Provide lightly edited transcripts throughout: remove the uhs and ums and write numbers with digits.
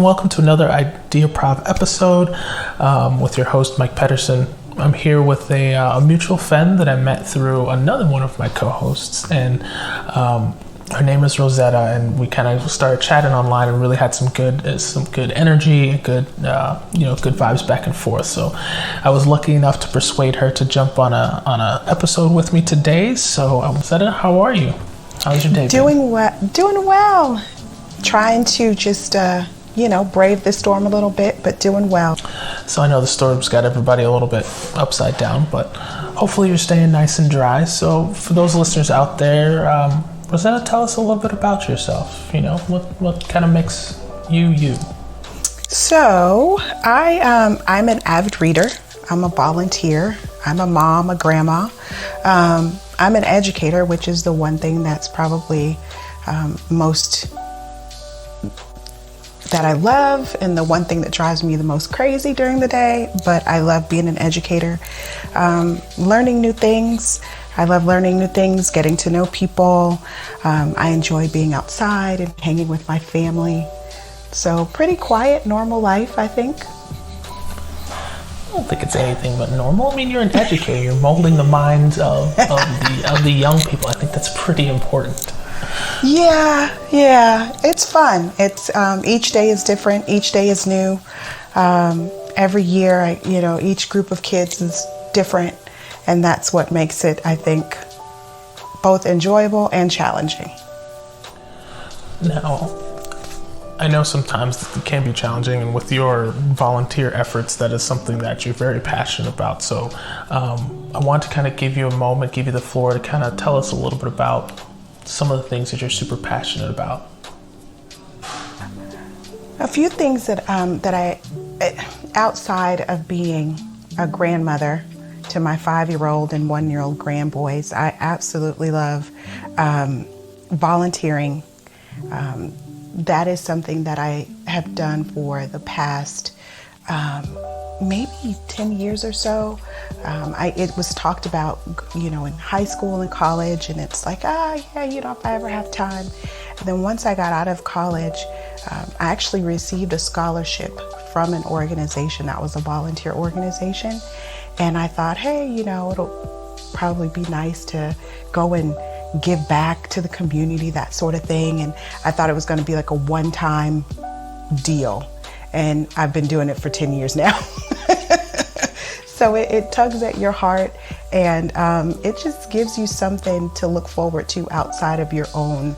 welcome to another Ideaprov episode with your host, Mike Pedersen. I'm here with a mutual friend that I met through another one of my co-hosts, and her name is Rosetta, and we kind of started chatting online and really had some good energy, good vibes back and forth. So I was lucky enough to persuade her to jump on a episode with me today. So Rosetta, how are you? How's your day? Doing well. Trying to just brave the storm a little bit, but doing well. So I know the storm's got everybody a little bit upside down, but hopefully you're staying nice and dry. So for those listeners out there, Rosetta, tell us a little bit about yourself. What kind of makes you? So I'm an avid reader. I'm a volunteer. I'm a mom, a grandma. I'm an educator, which is the one thing that's probably most that I love, and the one thing that drives me the most crazy during the day. But I love being an educator, learning new things. I love learning new things, getting to know people. I enjoy being outside and hanging with my family. So pretty quiet, normal life, I think. I don't think it's anything but normal. I mean, you're an educator. You're molding the minds of the young people. I think that's pretty important. Yeah, it's fun. It's each day is different. Each day is new. Every year, each group of kids is different. And that's what makes it, I think, both enjoyable and challenging. Now, I know sometimes it can be challenging, and with your volunteer efforts, that is something that you're very passionate about. So I want to kind of give you a moment, give you the floor to kind of tell us a little bit about some of the things that you're super passionate about. A few things that I, outside of being a grandmother to my 5-year-old and 1-year-old grandboys, I absolutely love volunteering. That is something that I have done for the past maybe 10 years or so. It was talked about, in high school and college, and it's like, if I ever have time. And then once I got out of college, I actually received a scholarship from an organization that was a volunteer organization. And I thought, hey, it'll probably be nice to go and give back to the community, that sort of thing. And I thought it was going to be like a one-time deal. And I've been doing it for 10 years now. So it tugs at your heart, and it just gives you something to look forward to outside of your own,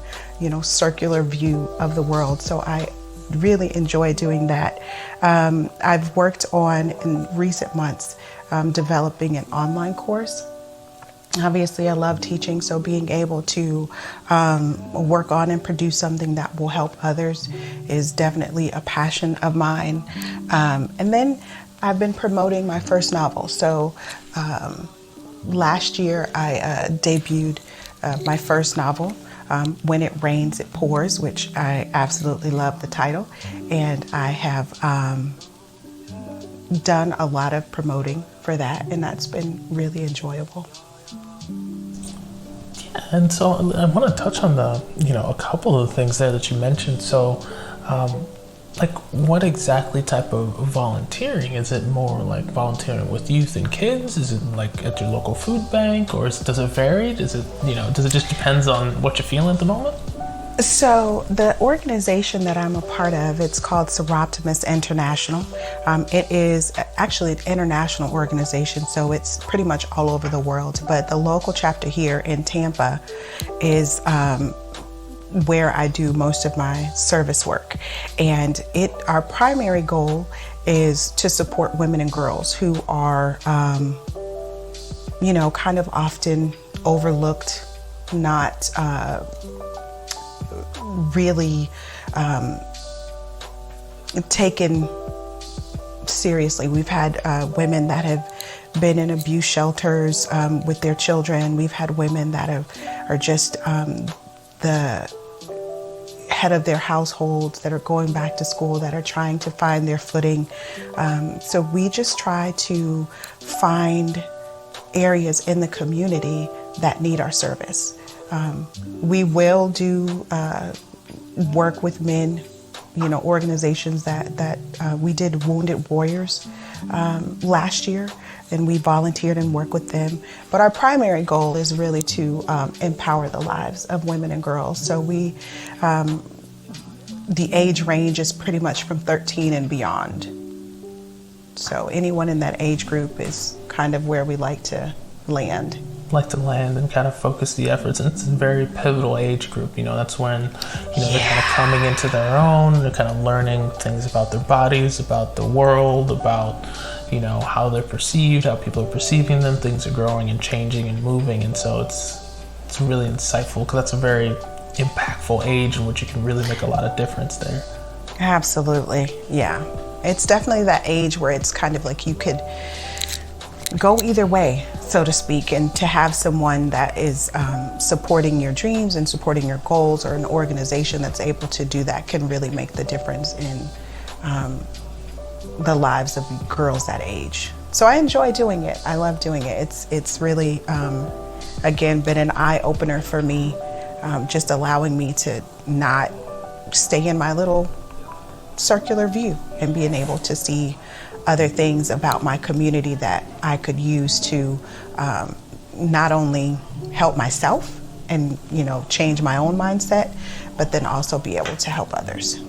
circular view of the world. So I really enjoy doing that. I've worked on, in recent months, developing an online course. Obviously, I love teaching, so being able to work on and produce something that will help others is definitely a passion of mine. And then I've been promoting my first novel. So last year, I debuted my first novel, When It Rains, It Pours, which I absolutely love the title. And I have done a lot of promoting for that, and that's been really enjoyable. Yeah, and so I want to touch on a couple of the things there that you mentioned. So, what exactly type of volunteering? Is it more like volunteering with youth and kids? Is it like at your local food bank, or does it vary? Does it just depends on what you're feeling at the moment? So the organization that I'm a part of, it's called Seroptimus International. It is actually an international organization, so it's pretty much all over the world. But the local chapter here in Tampa is where I do most of my service work. And our primary goal is to support women and girls who are, kind of often overlooked, not really taken seriously. We've had women that have been in abuse shelters with their children. We've had women that are just the head of their households, that are going back to school, that are trying to find their footing. So we just try to find areas in the community that need our service. We will do work with men, organizations that we did Wounded Warriors last year, and we volunteered and worked with them. But our primary goal is really to empower the lives of women and girls. So the age range is pretty much from 13 and beyond. So anyone in that age group is kind of where we like to land. And kind of focus the efforts. And it's a very pivotal age group. That's when, they're kind of coming into their own. They're kind of learning things about their bodies, about the world, about, how they're perceived, how people are perceiving them. Things are growing and changing and moving. And so it's really insightful, because that's a very impactful age in which you can really make a lot of difference there. Absolutely. Yeah. It's definitely that age where it's kind of like you could go either way, so to speak, and to have someone that is supporting your dreams and supporting your goals, or an organization that's able to do that, can really make the difference in the lives of girls that age. So I enjoy doing it. I love doing it. It's really, again, been an eye-opener for me, just allowing me to not stay in my little circular view and being able to see other things about my community that I could use to not only help myself and change my own mindset, but then also be able to help others.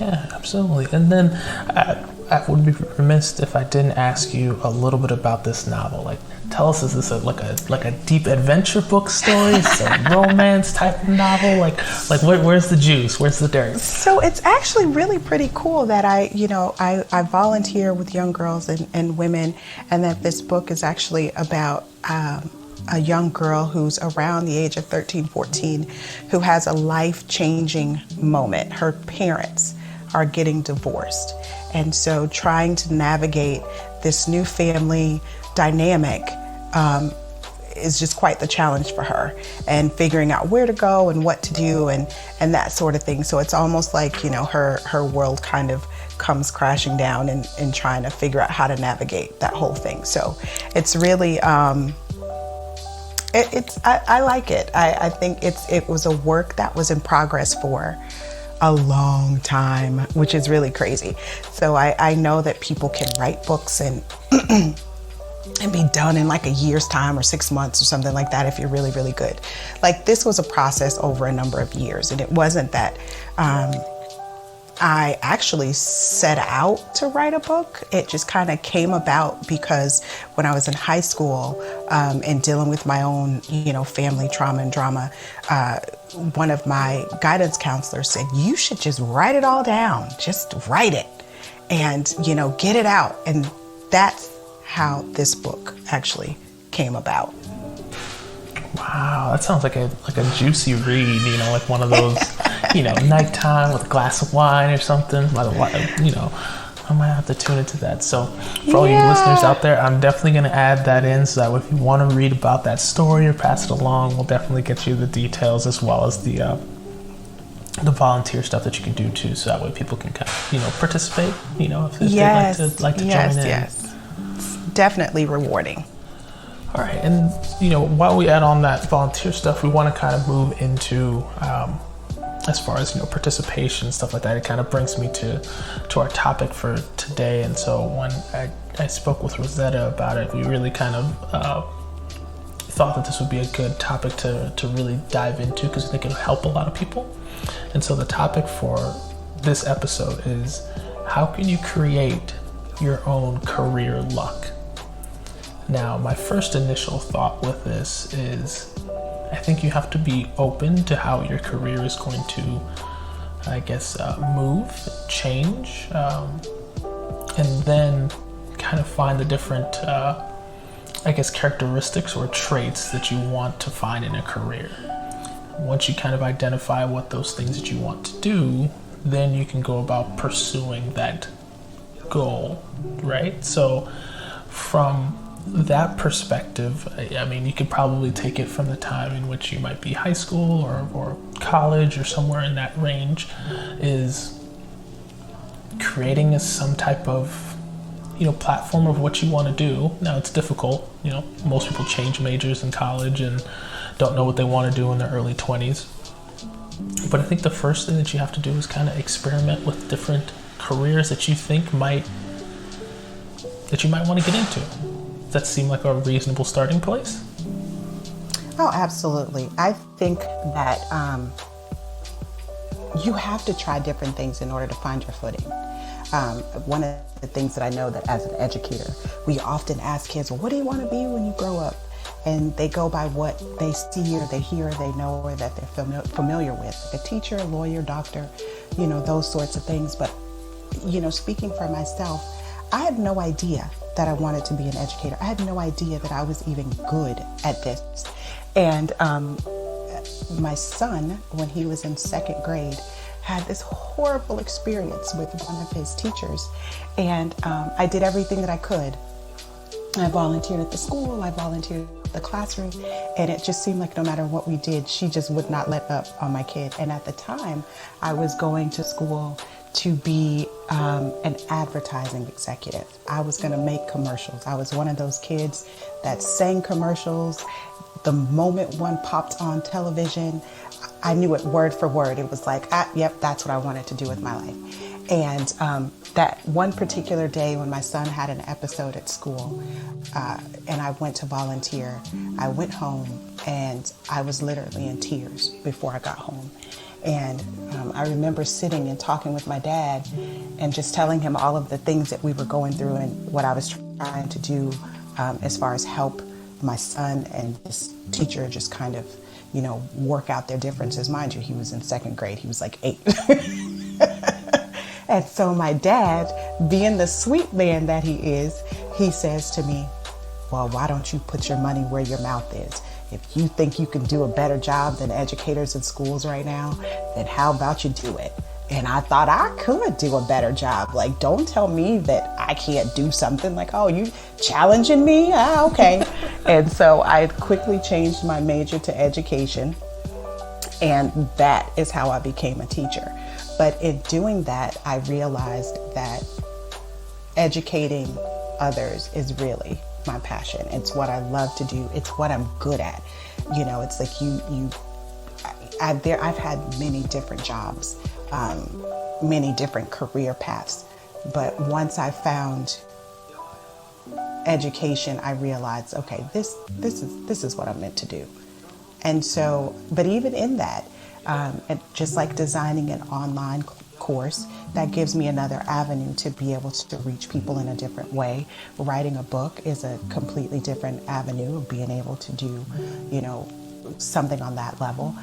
Yeah, absolutely. And then I would be remiss if I didn't ask you a little bit about this novel. Like, tell us, is this like a deep adventure book story? Is it a romance type of novel? Like where's the juice? Where's the dirt? So it's actually really pretty cool that I volunteer with young girls and women, and that this book is actually about a young girl who's around the age of 13, 14, who has a life-changing moment. Her parents are getting divorced. And so trying to navigate this new family dynamic is just quite the challenge for her, and figuring out where to go and what to do and that sort of thing. So it's almost like, her world kind of comes crashing down and trying to figure out how to navigate that whole thing. So it's really, I like it. I think it was a work that was in progress for a long time, which is really crazy. So I know that people can write books and be done in like a year's time or 6 months or something like that if you're really, really good. Like, this was a process over a number of years, and it wasn't that I actually set out to write a book. It just kind of came about because when I was in high school and dealing with my own, family trauma and drama, one of my guidance counselors said, you should just write it all down. Just write it and, get it out. And that's how this book actually came about. Wow, that sounds like a juicy read, like one of those, nighttime with a glass of wine or something. I might have to tune into that. So for all you listeners out there, I'm definitely going to add that in, so that if you want to read about that story or pass it along, we'll definitely get you the details, as well as the volunteer stuff that you can do too, so that way people can kind of, participate, if they'd like to join in. Yes, it's definitely rewarding. All right, and while we add on that volunteer stuff, we want to kind of move into, as far as participation, stuff like that. It kind of brings me to our topic for today. And so when I spoke with Rosetta about it, we really kind of thought that this would be a good topic to really dive into, because I think it'll help a lot of people. And so the topic for this episode is, how can you create your own career luck? Now, my first initial thought with this is, I think you have to be open to how your career is going to, move, change, and then kind of find the different, characteristics or traits that you want to find in a career. Once you kind of identify what those things that you want to do, then you can go about pursuing that goal, right? So from that perspective, you could probably take it from the time in which you might be high school or college or somewhere in that range, is creating some type of platform of what you want to do. Now, it's difficult. Most people change majors in college and don't know what they want to do in their early 20s. But I think the first thing that you have to do is kind of experiment with different careers that you think you might want to get into. Does that seem like a reasonable starting place? Oh, absolutely. I think that you have to try different things in order to find your footing. One of the things that I know that as an educator, we often ask kids, well, what do you want to be when you grow up? And they go by what they see or they hear or they know or that they're familiar with, like a teacher, a lawyer, doctor, those sorts of things. But, speaking for myself, I had no idea that I wanted to be an educator. I had no idea that I was even good at this. And my son, when he was in second grade, had this horrible experience with one of his teachers. And I did everything that I could. I volunteered at the school, I volunteered at the classroom, and it just seemed like no matter what we did, she just would not let up on my kid. And at the time, I was going to school to be an advertising executive. I was going to make commercials. I was one of those kids that sang commercials. The moment one popped on television, I knew it word for word. It was like, yep, that's what I wanted to do with my life. And that one particular day when my son had an episode at school and I went to volunteer, I went home and I was literally in tears before I got home. And I remember sitting and talking with my dad and just telling him all of the things that we were going through and what I was trying to do as far as help my son and this teacher just kind of, work out their differences. Mind you, he was in second grade. He was like 8. And so my dad, being the sweet man that he is, he says to me, well, why don't you put your money where your mouth is? If you think you can do a better job than educators in schools right now, then how about you do it? And I thought I could do a better job. Like, don't tell me that I can't do something. Like, oh, you challenging me? Okay. And so I quickly changed my major to education. And that is how I became a teacher. But in doing that, I realized that educating others is really my passion. It's what I love to do. It's what I'm good at. It's like I've had many different jobs, many different career paths. But once I found education, I realized, okay, this is what I'm meant to do. And so, but even in that, and just like designing an online course, that gives me another avenue to be able to reach people in a different way. Writing a book is a completely different avenue of being able to do, something on that level.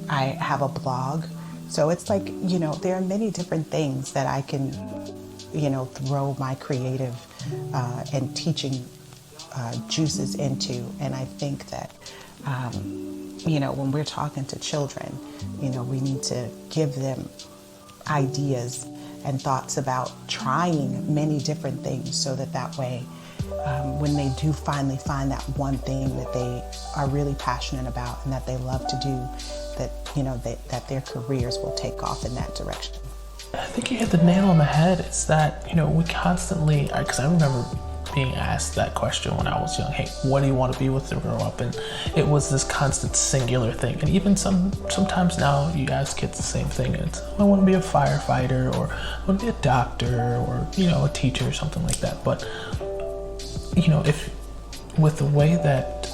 I have a blog. So it's like, there are many different things that I can, throw my creative and teaching juices into. And I think that, when we're talking to children, we need to give them ideas and thoughts about trying many different things so that way, when they do finally find that one thing that they are really passionate about and that they love to do, that their careers will take off in that direction. I think you hit the nail on the head. It's that, we constantly, because I remember being asked that question when I was young. Hey, what do you want to be when you grow up? And it was this constant singular thing. And even sometimes now you ask kids the same thing. And it's, I want to be a firefighter, or I want to be a doctor, or, a teacher or something like that. But, if with the way that,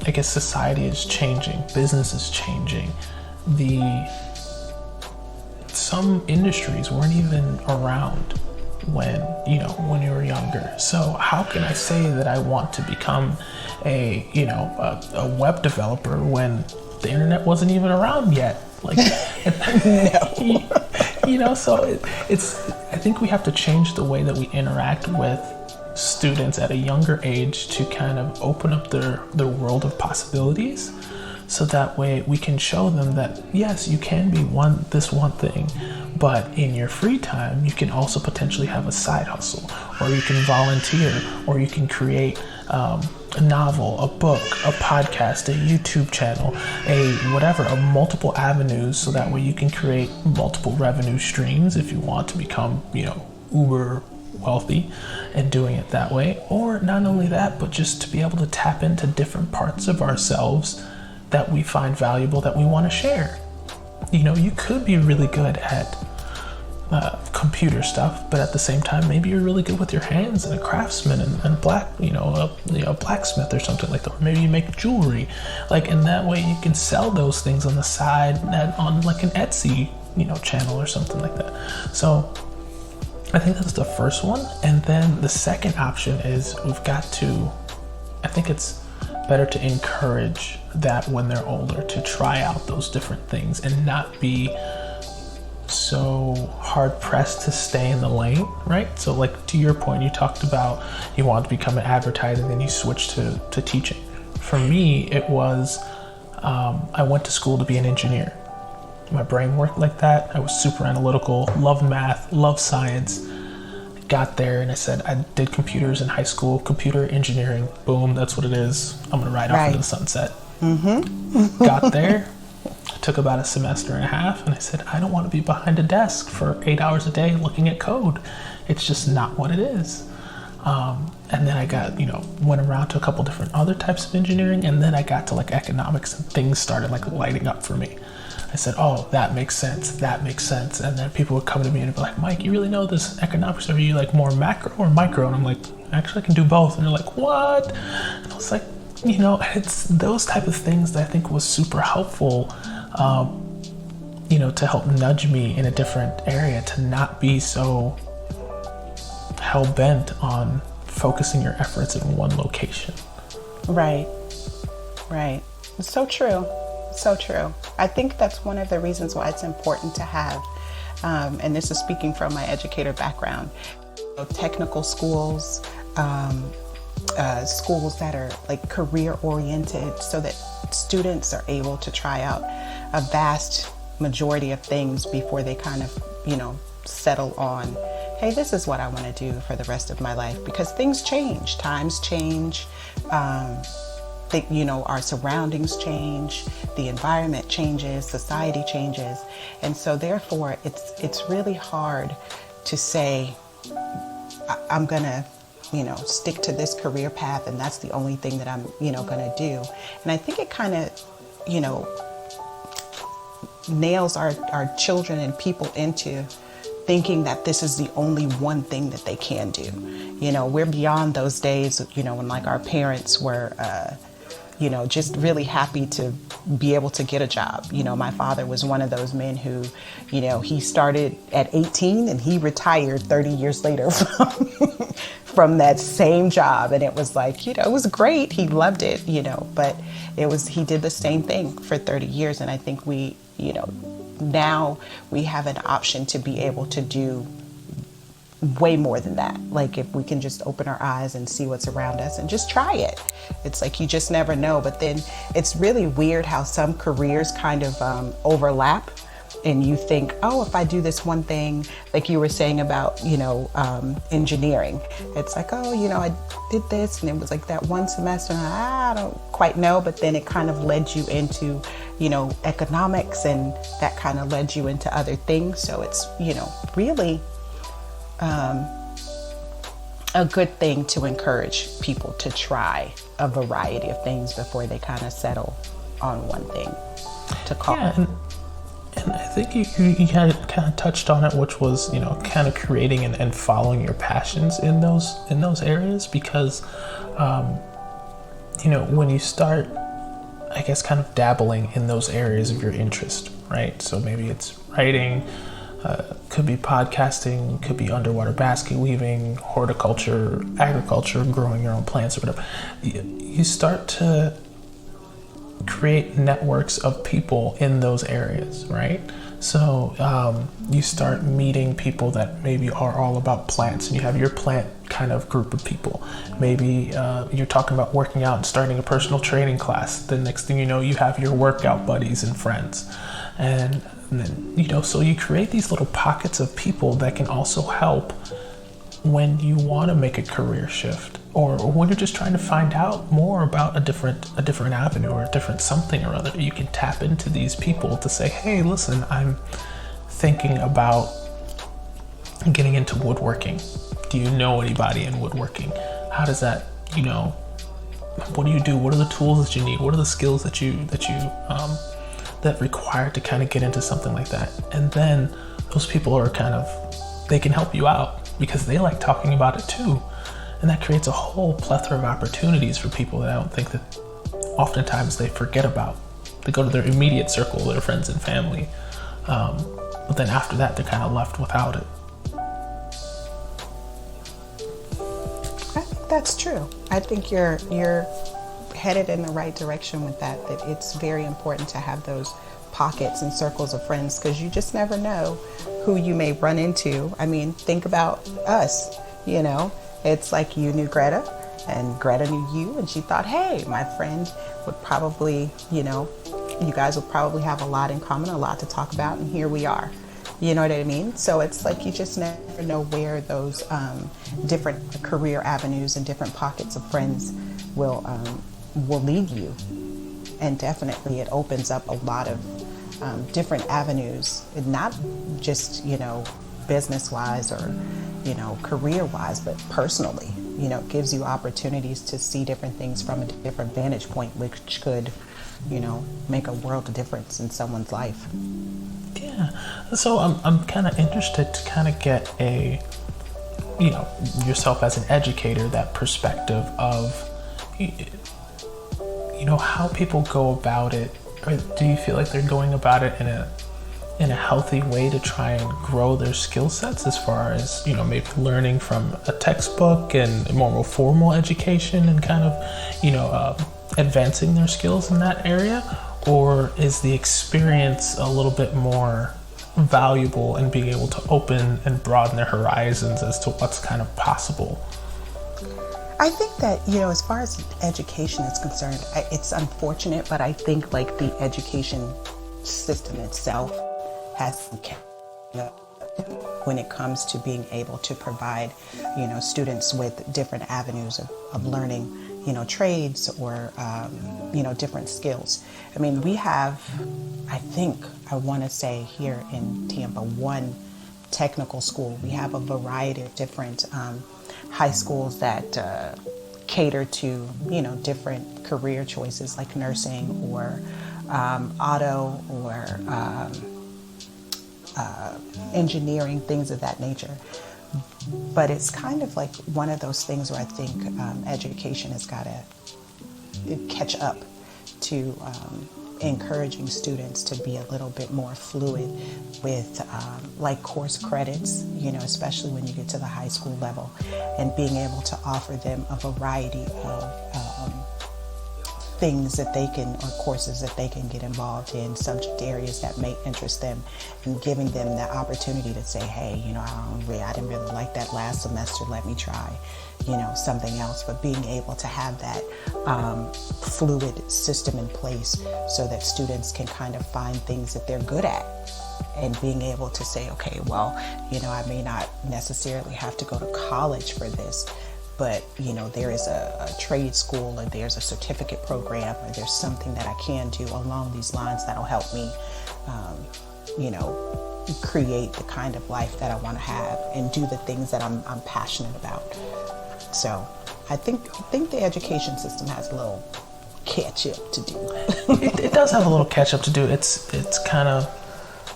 I guess, society is changing, business is changing, some industries weren't even around when you were younger. So how can I say that I want to become a web developer when the internet wasn't even around yet? Like, no. So it's I think we have to change the way that we interact with students at a younger age to kind of open up their world of possibilities. So that way we can show them that, yes, you can be this one thing, but in your free time, you can also potentially have a side hustle, or you can volunteer, or you can create a novel, a book, a podcast, a YouTube channel, multiple avenues, so that way you can create multiple revenue streams if you want to become, uber wealthy and doing it that way. Or not only that, but just to be able to tap into different parts of ourselves that we find valuable, that we want to share. you could be really good at computer stuff, but at the same time, maybe you're really good with your hands and a craftsman and a blacksmith or something like that. Or maybe you make jewelry, like in that way you can sell those things on the side on like an Etsy, channel or something like that. So I think that's the first one. And then the second option is I think it's better to encourage that when they're older to try out those different things and not be so hard pressed to stay in the lane, right? So like to your point, you talked about you wanted to become an advertiser and then you switched to teaching. For me, it was I went to school to be an engineer. My brain worked like that. I was super analytical, loved math, loved science. Got there and I said, I did computers in high school, computer engineering, boom, that's what it is. I'm gonna ride off into the sunset. Got there, took about a semester and a half, and I said, I don't want to be behind a desk for 8 hours a day looking at code. It's just not what it is. And then I got, went around to a couple different other types of engineering, and then I got to like economics and things started like lighting up for me. I said, oh, that makes sense. And then people would come to me and be like, Mike, you really know this economics? Are you like more macro or micro? And I'm like, actually I can do both. And they're like, what? And I was like, it's those type of things that I think was super helpful, to help nudge me in a different area, to not be so hell-bent on focusing your efforts in one location. Right. It's so true. I think that's one of the reasons why it's important to have, and this is speaking from my educator background, technical schools, schools that are like career oriented, so that students are able to try out a vast majority of things before they kind of, settle on, hey, this is what I want to do for the rest of my life, because things change, times change, our surroundings change, the environment changes, society changes. And so therefore it's really hard to say, I'm gonna, stick to this career path and that's the only thing that I'm, gonna do. And I think it kind of, nails our children and people into thinking that this is the only one thing that they can do. We're beyond those days, when like our parents were, just really happy to be able to get a job. My father was one of those men who, he started at 18 and he retired 30 years later from that same job. And it was like, it was great. He loved it, but he did the same thing for 30 years. And I think we, now we have an option to be able to do way more than that. Like if we can just open our eyes and see what's around us and just try it. It's like you just never know. But then it's really weird how some careers kind of overlap, and you think, oh, if I do this one thing, like you were saying about, engineering, it's like, oh, I did this and it was like that one semester and I don't quite know, but then it kind of led you into, economics, and that kind of led you into other things. So it's, really a good thing to encourage people to try a variety of things before they kind of settle on one thing to call. Yeah, and I think you kind of touched on it, which was, kind of creating and following your passions in those areas, because, when you start, I guess, kind of dabbling in those areas of your interest, right? So maybe it's writing, could be podcasting, could be underwater basket weaving, horticulture, agriculture, growing your own plants or whatever. You start to create networks of people in those areas, right? So you start meeting people that maybe are all about plants, and you have your plant kind of group of people. Maybe you're talking about working out and starting a personal training class. The next thing you know, you have your workout buddies and friends. And then, so you create these little pockets of people that can also help when you want to make a career shift, or when you're just trying to find out more about a different avenue or a different something or other. You can tap into these people to say, hey, listen, I'm thinking about getting into woodworking. Do you know anybody in woodworking? How does that, what do you do? What are the tools that you need? What are the skills that that required to kind of get into something like that. And then those people are they can help you out because they like talking about it too. And that creates a whole plethora of opportunities for people that I don't think that oftentimes they forget about. They go to their immediate circle, their friends and family. But then after that, they're kind of left without it. I think that's true. I think you're headed in the right direction with that it's very important to have those pockets and circles of friends, because you just never know who you may run into. I mean, think about us, it's like you knew Greta and Greta knew you, and she thought, hey, my friend would probably, you guys would probably have a lot in common, a lot to talk about, and here we are. You know what I mean? So it's like you just never know where those different career avenues and different pockets of friends will lead you. And definitely it opens up a lot of different avenues, and not just, business-wise or, career-wise, but personally. It gives you opportunities to see different things from a different vantage point, which could, make a world of difference in someone's life. Yeah. So I'm kind of interested to kind of get yourself as an educator, that perspective of, how people go about it. Or do you feel like they're going about it in a healthy way to try and grow their skill sets, as far as, maybe learning from a textbook and more formal education and kind of, advancing their skills in that area? Or is the experience a little bit more valuable in being able to open and broaden their horizons as to what's kind of possible? I think that, as far as education is concerned, it's unfortunate, but I think like the education system itself has some when it comes to being able to provide, students with different avenues of learning, trades or, different skills. I mean, we have, I want to say here in Tampa, one technical school. We have a variety of different high schools that cater to, different career choices like nursing or auto or engineering, things of that nature. But it's kind of like one of those things where I think education has got to catch up to encouraging students to be a little bit more fluid with like course credits, especially when you get to the high school level, and being able to offer them a variety of things that they can, or courses that they can get involved in, subject areas that may interest them, and giving them the opportunity to say, hey, I didn't really like that last semester, let me try, something else. But being able to have that fluid system in place so that students can kind of find things that they're good at, and being able to say, okay, well, I may not necessarily have to go to college for this, but there is a trade school, or there's a certificate program, or there's something that I can do along these lines that'll help me create the kind of life that I want to have and do the things that I'm passionate about. So I think the education system has a little catch up to do. It does have a little catch up to do. It's kind of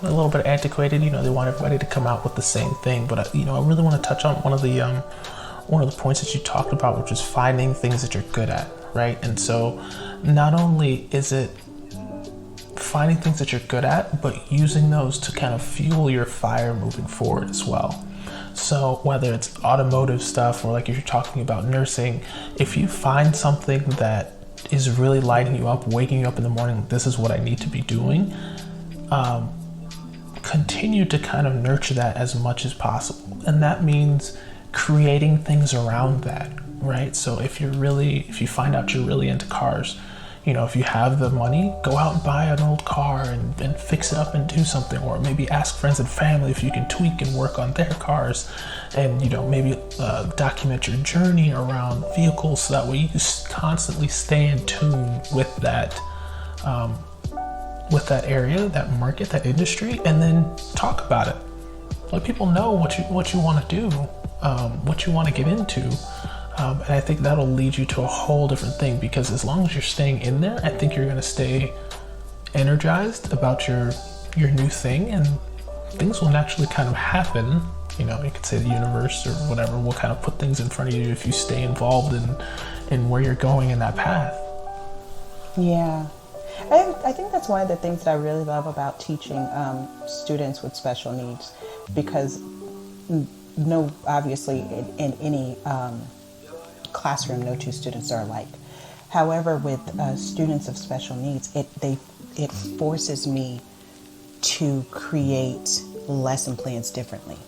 a little bit antiquated. They want everybody to come out with the same thing. But I really want to touch on one of the points that you talked about, which is finding things that you're good at, right? And so not only is it finding things that you're good at, but using those to kind of fuel your fire moving forward as well. So whether it's automotive stuff, or like if you're talking about nursing, if you find something that is really lighting you up, waking you up in the morning, this is what I need to be doing, continue to kind of nurture that as much as possible. And that means creating things around that, right? So if you find out you're really into cars, if you have the money, go out and buy an old car and fix it up and do something. Or maybe ask friends and family if you can tweak and work on their cars, and maybe document your journey around vehicles, so that way you constantly stay in tune with that area, that market, that industry, and then talk about it. Let people know what you want to do, what you want to get into. And I think that'll lead you to a whole different thing, because as long as you're staying in there, I think you're going to stay energized about your new thing, and things will naturally kind of happen. You know, you could say the universe or whatever will kind of put things in front of you if you stay involved in where you're going in that path. Yeah. I think that's one of the things that I really love about teaching students with special needs, because obviously in any classroom, no two students are alike. However, with students of special needs, it forces me to create lesson plans differently,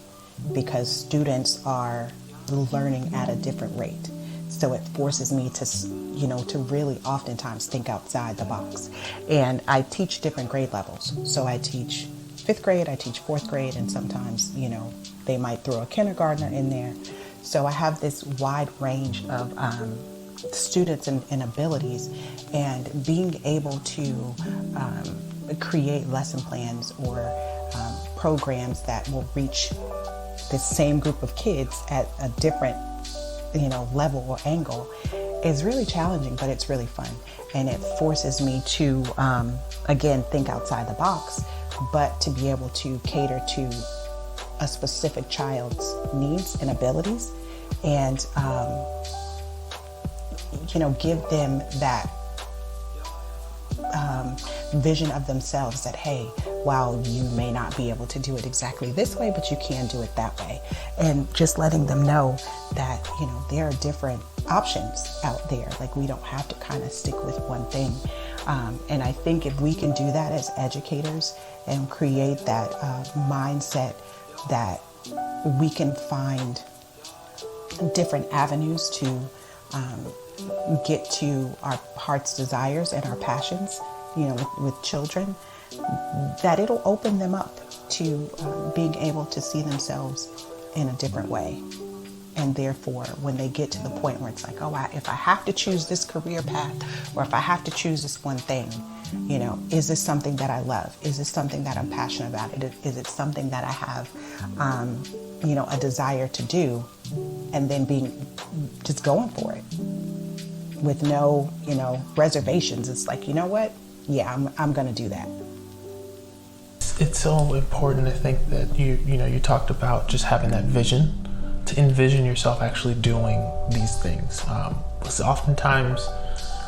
because students are learning at a different rate. So it forces me to really oftentimes think outside the box. And I teach different grade levels. So I teach 5th grade, I teach 4th grade, and sometimes, they might throw a kindergartner in there. So I have this wide range of students and abilities, and being able to create lesson plans or programs that will reach the same group of kids at a different level or angle is really challenging, but it's really fun. And it forces me to, again, think outside the box, but to be able to cater to a specific child's needs and abilities, and, give them that vision of themselves that, hey, while you may not be able to do it exactly this way, but you can do it that way. And just letting them know that, there are different options out there. Like, we don't have to kind of stick with one thing. And I think if we can do that as educators and create that mindset that we can find different avenues to get to our heart's desires and our passions, with children, that it'll open them up to being able to see themselves in a different way. And therefore, when they get to the point where it's like, oh, if I have to choose this career path, or if I have to choose this one thing, is this something that I love? Is this something that I'm passionate about? Is it something that I have, a desire to do? And then just going for it with no, reservations. It's like, you know what? Yeah, I'm going to do that. It's so important, I think, that you talked about just having that vision, to envision yourself actually doing these things. Because oftentimes,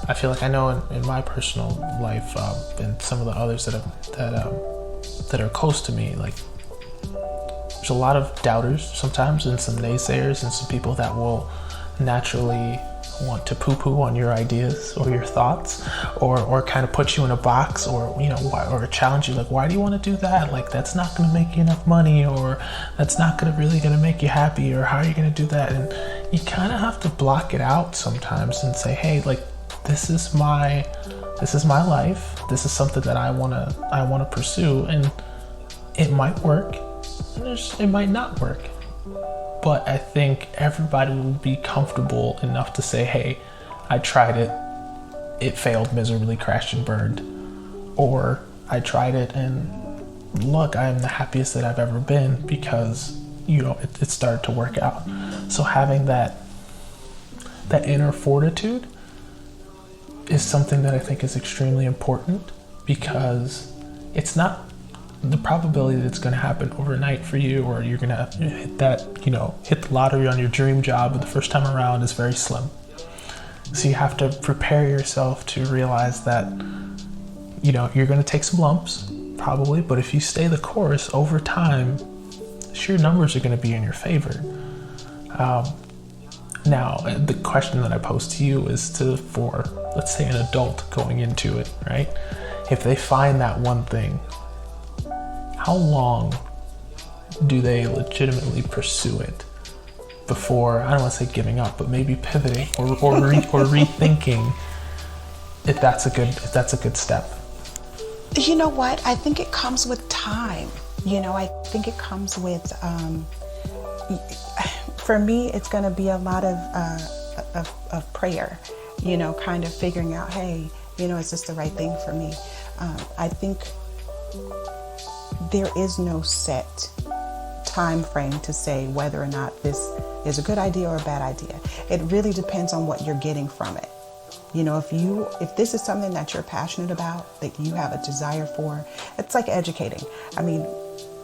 I feel like I know in my personal life, and some of the others that are close to me, like, there's a lot of doubters sometimes, and some naysayers, and some people that will naturally want to poo-poo on your ideas or your thoughts, or kind of put you in a box, or or challenge you, like, why do you want to do that? Like, that's not going to make you enough money, or that's not really going to make you happy, or how are you going to do that? And you kind of have to block it out sometimes and say, hey, like, this is my life. This is something that I want to pursue, and it might work, and it might not work. But I think everybody will be comfortable enough to say, hey, I tried it. It failed miserably, crashed and burned. Or I tried it, and look, I'm the happiest that I've ever been because, it started to work out. So having that inner fortitude is something that I think is extremely important, because it's not the probability that it's going to happen overnight for you, or you're going to hit that, hit the lottery on your dream job the first time around, is very slim. So you have to prepare yourself to realize that, you're going to take some lumps, probably, but if you stay the course over time, sure, numbers are going to be in your favor. Now, the question that I pose to you is for, let's say, an adult going into it, right? If they find that one thing, how long do they legitimately pursue it before, I don't want to say giving up, but maybe pivoting or rethinking if that's a good step? You know what? I think it comes with time. I think it comes with, for me, it's going to be a lot of prayer, kind of figuring out, hey, is this the right thing for me? I think there is no set time frame to say whether or not this is a good idea or a bad idea. It really depends on what you're getting from it. You know, if this is something that you're passionate about, that you have a desire for, it's like educating. I mean,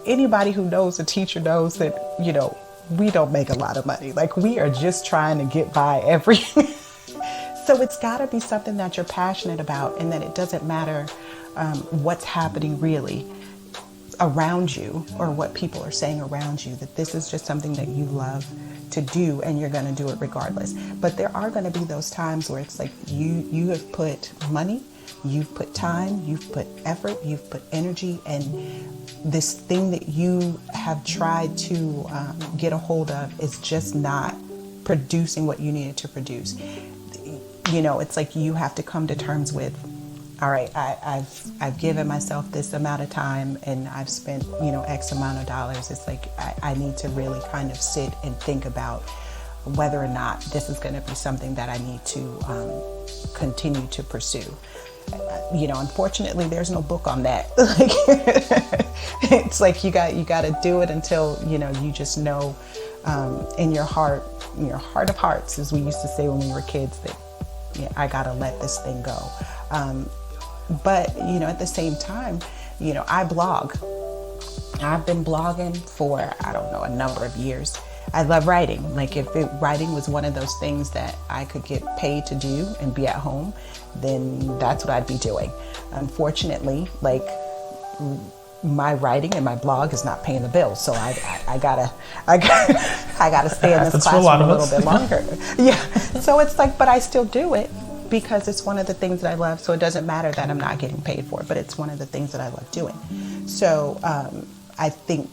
anybody who knows a teacher knows that, you know, we don't make a lot of money. Like, we are just trying to get by every so it's got to be something that you're passionate about, and that it doesn't matter what's happening really around you or what people are saying around you, that this is just something that you love to do and you're going to do it regardless. But there are going to be those times where it's like you have put money, you've put time, you've put effort, you've put energy, and this thing that you have tried to get a hold of is just not producing what you needed to produce. You know, it's like you have to come to terms with, all right, I've given myself this amount of time and I've spent, you know, X amount of dollars. It's like I need to really kind of sit and think about whether or not this is going to be something that I need to continue to pursue. You know, unfortunately, there's no book on that. Like, it's like you got to do it until, you know, you just know in your heart of hearts, as we used to say when we were kids, that, yeah, I got to let this thing go. But, you know, at the same time, you know, I blog. I've been blogging for, I don't know, a number of years. I love writing. Like, if writing was one of those things that I could get paid to do and be at home, then that's what I'd be doing. Unfortunately, like, my writing and my blog is not paying the bills, so I gotta stay in this classroom a little bit longer. Yeah, so it's like, but I still do it because it's one of the things that I love. So it doesn't matter that I'm not getting paid for it, but it's one of the things that I love doing. So I think,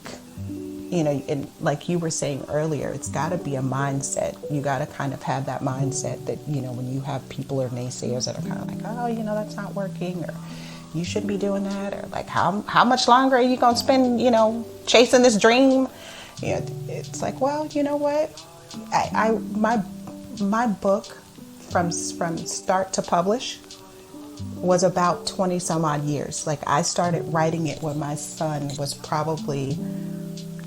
you know, and like you were saying earlier, it's got to be a mindset. You got to kind of have that mindset that, you know, when you have people or naysayers that are kind of like, oh, you know, that's not working, or you shouldn't be doing that, or like, how much longer are you going to spend, you know, chasing this dream? You know, it's like, well, you know what? My book from start to publish was about 20 some odd years. Like, I started writing it when my son was probably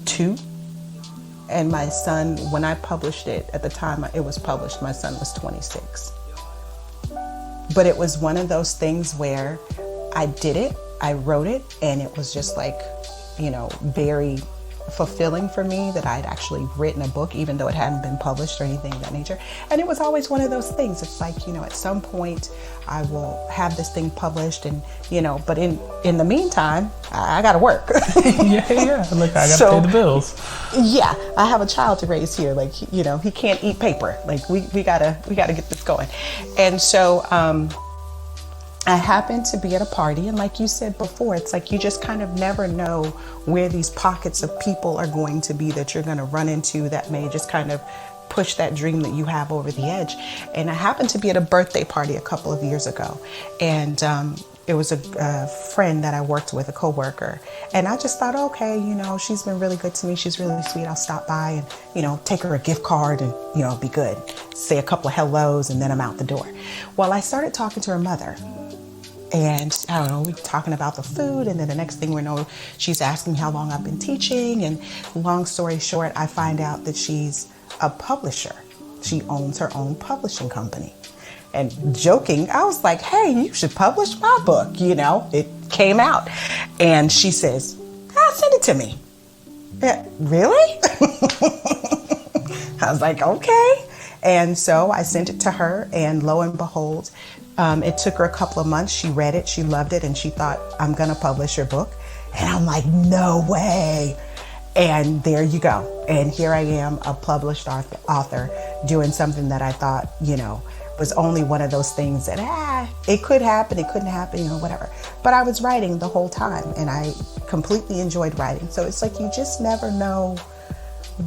2. And my son, when I published it, at the time it was published, my son was 26. But it was one of those things where I did it, I wrote it, and it was just like, you know, very fulfilling for me that I'd actually written a book, even though it hadn't been published or anything of that nature. And it was always one of those things. It's like, you know, at some point I will have this thing published, and, you know, but in the meantime, I got to work. yeah. Like, I got to pay the bills. Yeah, I have a child to raise here. Like, you know, he can't eat paper. Like, we gotta get this going. And so, I happened to be at a party, and like you said before, it's like you just kind of never know where these pockets of people are going to be that you're going to run into that may just kind of push that dream that you have over the edge. And I happened to be at a birthday party a couple of years ago, and it was a friend that I worked with, a coworker, and I just thought, okay, you know, she's been really good to me. She's really sweet. I'll stop by and, you know, take her a gift card and, you know, be good. Say a couple of hellos, and then I'm out the door. Well, I started talking to her mother. And I don't know, we were talking about the food, and then the next thing we know, she's asking me how long I've been teaching. And long story short, I find out that she's a publisher. She owns her own publishing company. And joking, I was like, hey, you should publish my book. You know, it came out. And she says, send it to me. Really? I was like, okay. And so I sent it to her, and lo and behold, it took her a couple of months. She read it, she loved it, and she thought, I'm gonna publish your book. And I'm like, no way. And there you go. And here I am, a published author, doing something that I thought, you know, was only one of those things that, it could happen, it couldn't happen, you know, whatever. But I was writing the whole time, and I completely enjoyed writing. So it's like, you just never know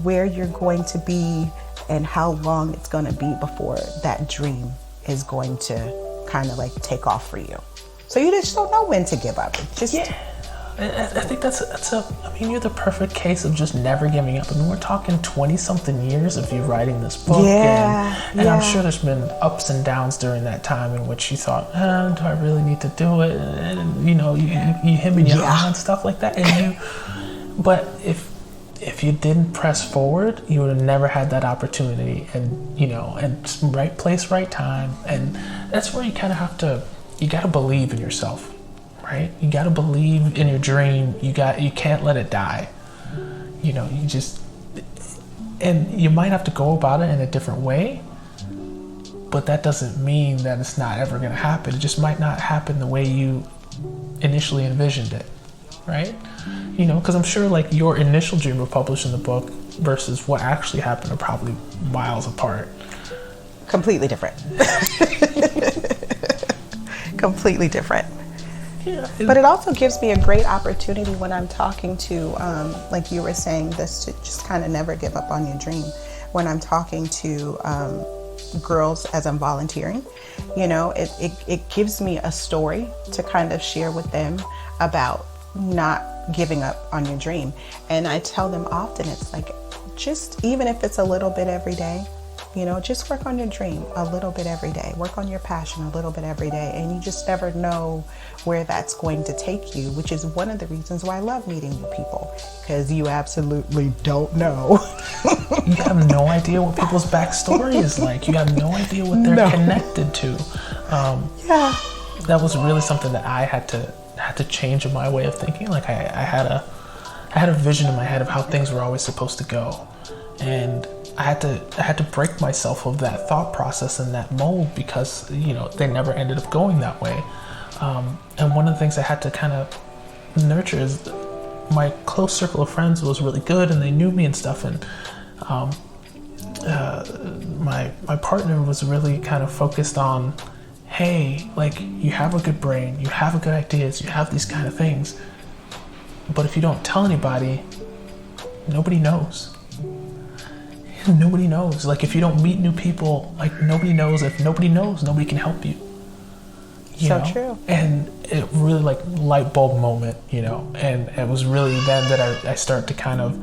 where you're going to be and how long it's going to be before that dream is going to kind of like take off for you. So you just don't know when to give up. Just I think I mean, you're the perfect case of just never giving up. I mean, we're talking 20 something years of you writing this book. And I'm sure there's been ups and downs during that time in which you thought, do I really need to do it? And, you know, you hem and you haw and stuff like that. And but if if you didn't press forward, you would have never had that opportunity. And, you know, and right place, right time. And that's where you kind of have to, you got to believe in yourself, right? You got to believe in your dream. You can't let it die. You know, and you might have to go about it in a different way, but that doesn't mean that it's not ever going to happen. It just might not happen the way you initially envisioned it, right? You know, because I'm sure like your initial dream of publishing the book versus what actually happened are probably miles apart. Completely different. Completely different. Yeah, but it also gives me a great opportunity when I'm talking to, like you were saying, this to just kind of never give up on your dream. When I'm talking to girls as I'm volunteering, you know, it gives me a story to kind of share with them about not giving up on your dream. And I tell them often, it's like, just even if it's a little bit every day, you know, just work on your dream a little bit every day. Work on your passion a little bit every day. And you just never know where that's going to take you, which is one of the reasons why I love meeting new people, because you absolutely don't know. You have no idea what people's backstory is like. You have no idea what they're connected to. Yeah. That was really something that I had to change in my way of thinking. Like I had a vision in my head of how things were always supposed to go. And I had to break myself of that thought process and that mold, because, you know, they never ended up going that way. And one of the things I had to kind of nurture is my close circle of friends was really good, and they knew me and stuff. And my partner was really kind of focused on, hey, like, you have a good brain, you have good ideas, you have these kind of things, but if you don't tell anybody, nobody knows. Nobody knows. Like, if you don't meet new people, like, nobody knows. If nobody knows, nobody can help you. You know? True. And it really, like, light bulb moment, you know. And it was really then that I started to kind of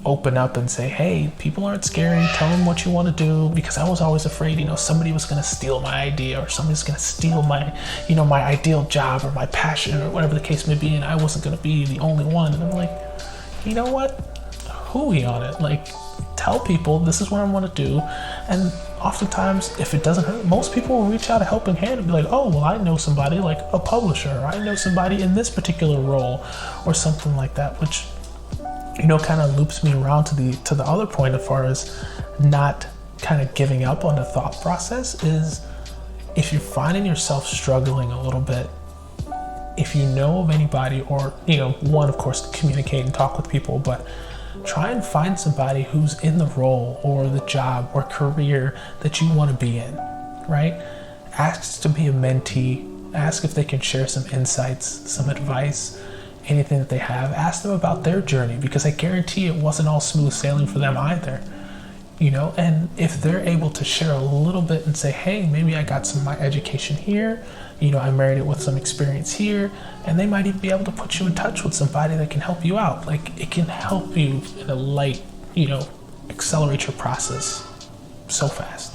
open up and say, hey, people aren't scary. Tell them what you want to do. Because I was always afraid, you know, somebody was going to steal my idea, or somebody's going to steal my, you know, my ideal job or my passion or whatever the case may be. And I wasn't going to be the only one. And I'm like, you know what? Hooey on it. Like, tell people this is what I want to do. And oftentimes, if it doesn't hurt, most people will reach out a helping hand and be like, oh, well, I know somebody, like a publisher, or I know somebody in this particular role, or something like that, which, you know, kind of loops me around to the other point as far as not kind of giving up on the thought process. Is if you're finding yourself struggling a little bit, if you know of anybody, or, you know, one, of course, communicate and talk with people, but try and find somebody who's in the role or the job or career that you want to be in, right? Ask to be a mentee. Ask if they can share some insights, some advice, anything that they have. Ask them about their journey, because I guarantee it wasn't all smooth sailing for them either, you know? And if they're able to share a little bit and say, hey, maybe I got some of my education here, you know, I married it with some experience here, and they might even be able to put you in touch with somebody that can help you out. Like, it can help you in a light, you know, accelerate your process so fast.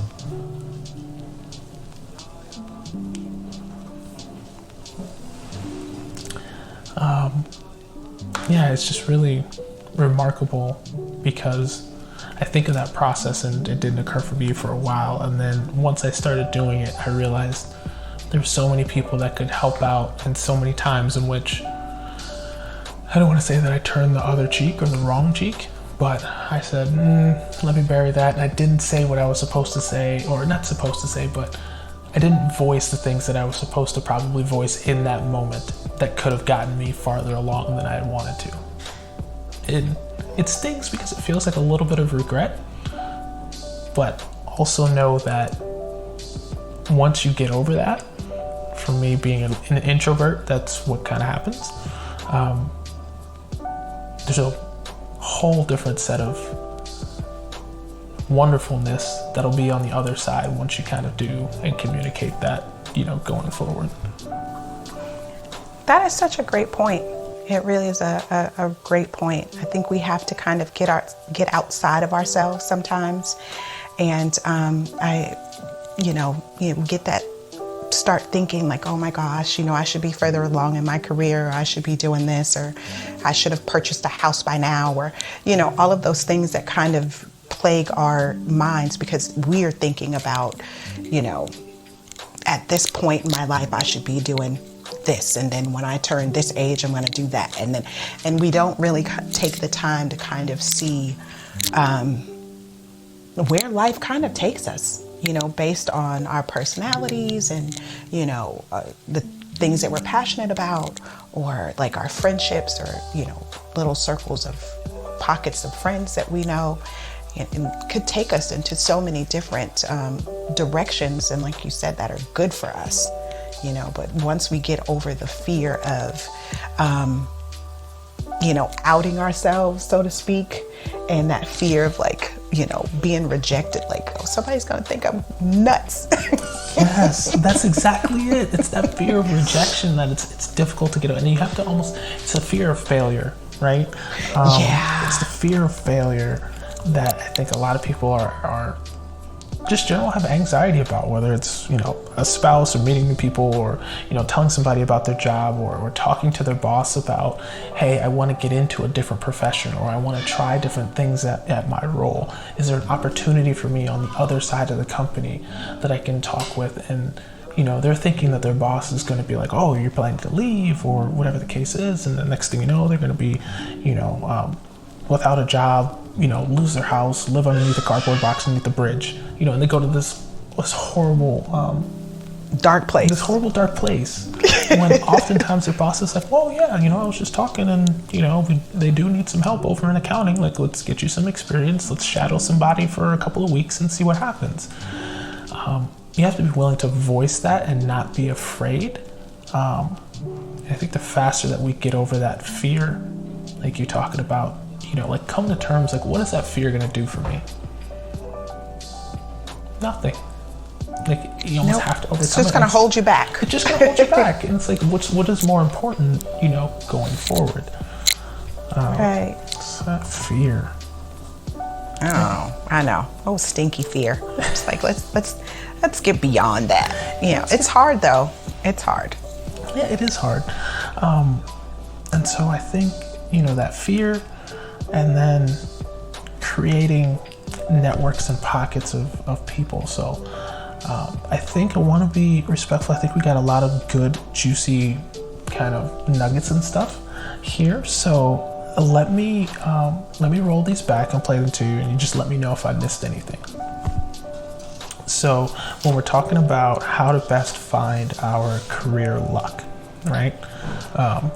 Yeah, it's just really remarkable, because I think of that process and it didn't occur for me for a while. And then once I started doing it, I realized there were so many people that could help out, and so many times in which, I don't want to say that I turned the other cheek or the wrong cheek, but I said, let me bury that. And I didn't say what I was supposed to say, or not supposed to say, but I didn't voice the things that I was supposed to probably voice in that moment that could have gotten me farther along than I had wanted to. It stings, because it feels like a little bit of regret, but also know that once you get over that, for me being an introvert, that's what kind of happens. There's a whole different set of wonderfulness that'll be on the other side once you kind of do and communicate that, you know, going forward. That is such a great point. It really is a great point. I think we have to kind of get outside of ourselves sometimes, and get that start thinking like, oh my gosh, I should be further along in my career, or I should be doing this, or I should have purchased a house by now, or, all of those things that kind of plague our minds because we are thinking about, at this point in my life, I should be doing this. And then when I turn this age, I'm going to do that. And we don't really take the time to kind of see where life kind of takes us, based on our personalities and, the things that we're passionate about, or like our friendships, or, little circles of pockets of friends that we know. It could take us into so many different directions, and like you said, that are good for us, but once we get over the fear of, outing ourselves, so to speak, and that fear of like, being rejected, like, oh, somebody's going to think I'm nuts. Yes, that's exactly it. It's that fear of rejection that it's difficult to get over. And you have to it's a fear of failure, right? It's the fear of failure that I think a lot of people are just generally have anxiety about, whether it's, a spouse or meeting new people, or, telling somebody about their job, or talking to their boss about, hey, I want to get into a different profession, or I want to try different things at my role. Is there an opportunity for me on the other side of the company that I can talk with? And, they're thinking that their boss is going to be like, oh, you're planning to leave, or whatever the case is. And the next thing you know, they're going to be, without a job, lose their house, live underneath a cardboard box underneath the bridge, and they go to this horrible, dark place. This horrible dark place. When oftentimes their boss is like, well, yeah, I was just talking, and they do need some help over in accounting. Like, let's get you some experience. Let's shadow somebody for a couple of weeks and see what happens. You have to be willing to voice that and not be afraid. I think the faster that we get over that fear, like you're talking about, like come to terms, like what is that fear going to do for me? Nothing. Like you almost have to overcome it. It's just going to hold you back. It's just going to hold you back. And it's like, what is more important, going forward? Right. It's that fear. Oh, I know. Oh, stinky fear. It's like, let's get beyond that. It's hard though. It's hard. Yeah, it is hard. And so I think, that fear, and then creating networks and pockets of people. So I think I want to be respectful. I think we got a lot of good, juicy kind of nuggets and stuff here. So let me roll these back and play them to you, and you just let me know if I missed anything. So when we're talking about how to best find our career luck, right?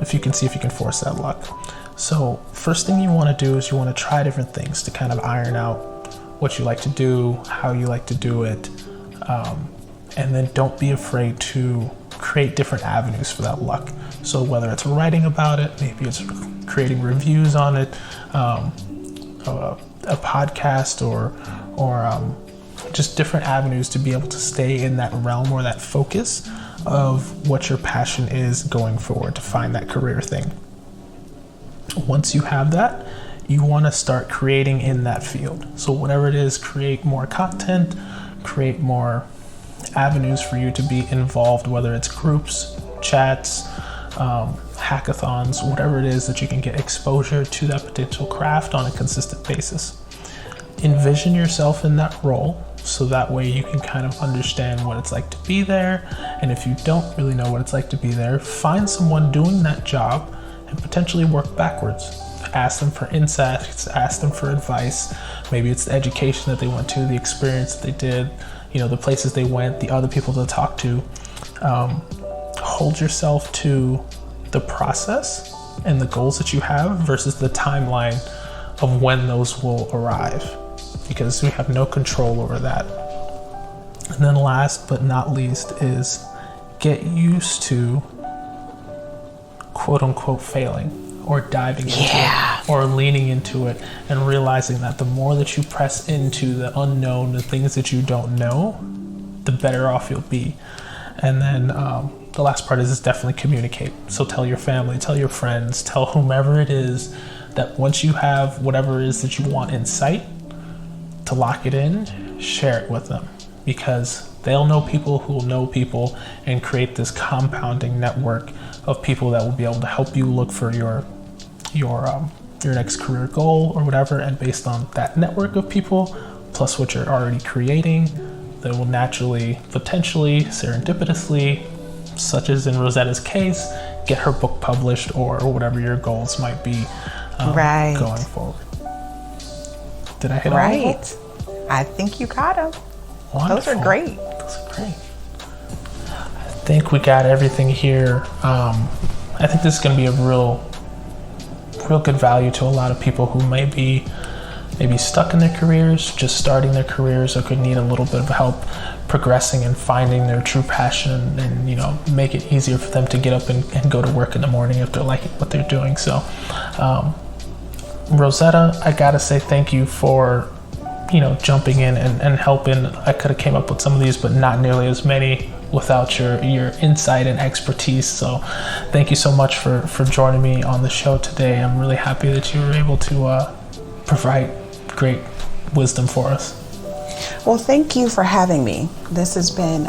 If you can see if you can force that luck. So first thing you want to do is you want to try different things to kind of iron out what you like to do, how you like to do it, and then don't be afraid to create different avenues for that luck. So whether it's writing about it, maybe it's creating reviews on it, a podcast, or just different avenues to be able to stay in that realm or that focus of what your passion is going forward to find that career thing. Once you have that, you want to start creating in that field. So whatever it is, create more content, create more avenues for you to be involved, whether it's groups, chats, hackathons, whatever it is that you can get exposure to that potential craft on a consistent basis. Envision yourself in that role, so that way you can kind of understand what it's like to be there. And if you don't really know what it's like to be there, find someone doing that job and potentially work backwards. Ask them for insights, ask them for advice. Maybe it's the education that they went to, the experience that they did, the places they went, the other people to talk to. Hold yourself to the process and the goals that you have versus the timeline of when those will arrive, because we have no control over that. And then last but not least is get used to quote unquote failing, or diving into it, or leaning into it, and realizing that the more that you press into the unknown, the things that you don't know, the better off you'll be. And then the last part is definitely communicate. So tell your family, tell your friends, tell whomever it is that once you have whatever it is that you want in sight, to lock it in, share it with them, because they'll know people who will know people, and create this compounding network of people that will be able to help you look for your next career goal or whatever. And based on that network of people, plus what you're already creating, that will naturally, potentially, serendipitously, such as in Rosetta's case, get her book published or whatever your goals might be going forward. Did I hit all of them? Right. I think you got them. Wonderful. Those are great. I think we got everything here. I think this is going to be a real good value to a lot of people who may be maybe stuck in their careers, just starting their careers, or could need a little bit of help progressing and finding their true passion, and make it easier for them to get up and go to work in the morning if they're liking what they're doing. So Rosetta, I gotta say thank you for jumping in and helping. I could have came up with some of these, but not nearly as many without your insight and expertise. So thank you so much for joining me on the show today. I'm really happy that you were able to provide great wisdom for us. Well, thank you for having me. This has been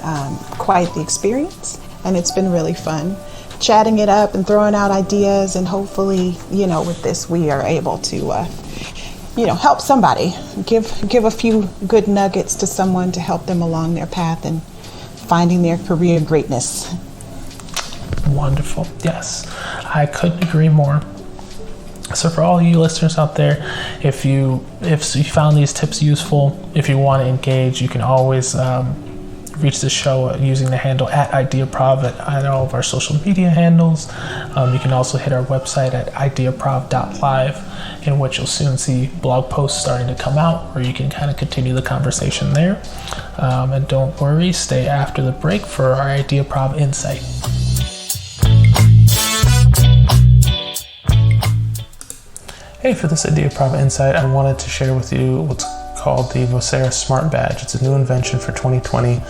quite the experience, and it's been really fun chatting it up and throwing out ideas, and hopefully, with this we are able to help somebody, give a few good nuggets to someone to help them along their path and finding their career greatness. Wonderful. Yes, I couldn't agree more. So for all you listeners out there, if you found these tips useful, if you want to engage, you can always reach the show using the handle @Ideaprov at all of our social media handles. You can also hit our website at ideaprov.live, in which you'll soon see blog posts starting to come out, where you can kind of continue the conversation there. And don't worry, stay after the break for our Ideaprov Insight. Hey, for this Ideaprov Insight, I wanted to share with you what's called the Vocera Smartbadge. It's a new invention for 2020,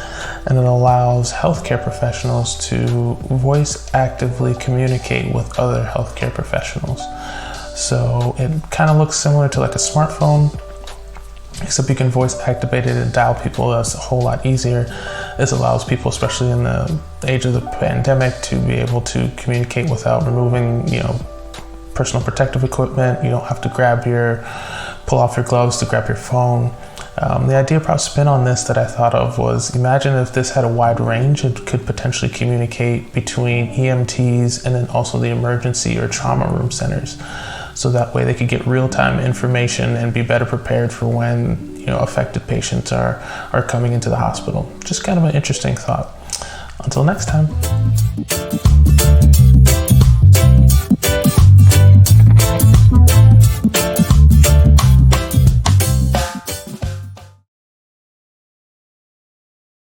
and it allows healthcare professionals to voice actively communicate with other healthcare professionals. So it kind of looks similar to like a smartphone, except you can voice activate it and dial people. That's a whole lot easier. This allows people, especially in the age of the pandemic, to be able to communicate without removing, personal protective equipment. You don't have to pull off your gloves to grab your phone. The Ideaprov spin on this that I thought of was, imagine if this had a wide range. It could potentially communicate between EMTs and then also the emergency or trauma room centers. So that way they could get real-time information and be better prepared for when affected patients are coming into the hospital. Just kind of an interesting thought. Until next time.